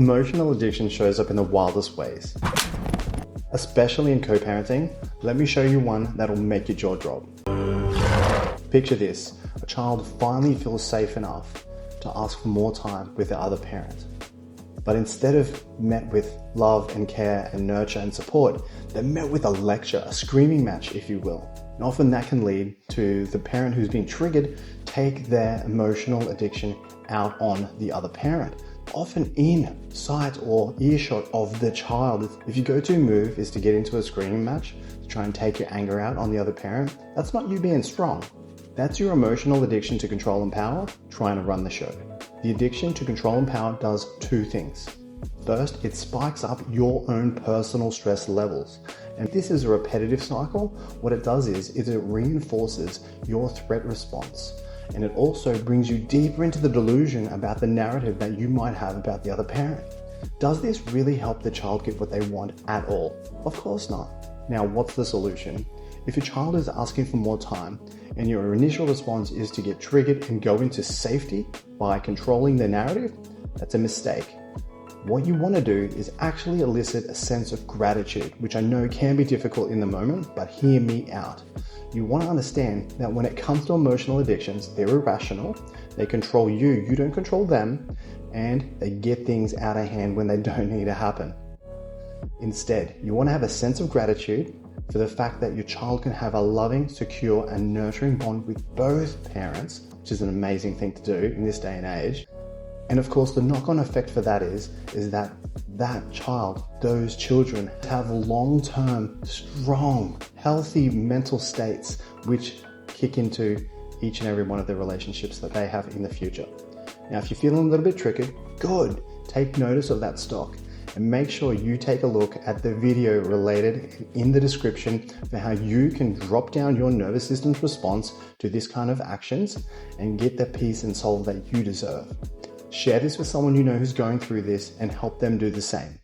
Emotional addiction shows up in the wildest ways. Especially in co-parenting, let me show you one that'll make your jaw drop. Picture this, a child finally feels safe enough to ask for more time with the other parent. But instead of met with love and care and nurture and support, they're met with a lecture, a screaming match, if you will. And often that can lead to the parent who's been triggered take their emotional addiction out on the other parent, often in sight or earshot of the child. If your go-to move is to get into a screaming match, to try and take your anger out on the other parent, that's not you being strong. That's your emotional addiction to control and power trying to run the show. The addiction to control and power does two things. First, it spikes up your own personal stress levels. And this is a repetitive cycle. What it does is it reinforces your threat response. And it also brings you deeper into the delusion about the narrative that you might have about the other parent. Does this really help the child get what they want at all? Of course not. Now, what's the solution? If your child is asking for more time and your initial response is to get triggered and go into safety by controlling the narrative, that's a mistake. What you want to do is actually elicit a sense of gratitude, which I know can be difficult in the moment, but hear me out. You want to understand that when it comes to emotional addictions, they're irrational, they control you, you don't control them, and they get things out of hand when they don't need to happen. Instead, you want to have a sense of gratitude for the fact that your child can have a loving, secure, and nurturing bond with both parents, which is an amazing thing to do in this day and age. And of course, the knock-on effect for that is that child, those children have long-term, strong, healthy mental states which kick into each and every one of the relationships that they have in the future. Now, if you're feeling a little bit triggered, good. Take notice of that stock and make sure you take a look at the video related in the description for how you can drop down your nervous system's response to this kind of actions and get the peace and soul that you deserve. Share this with someone you know who's going through this and help them do the same.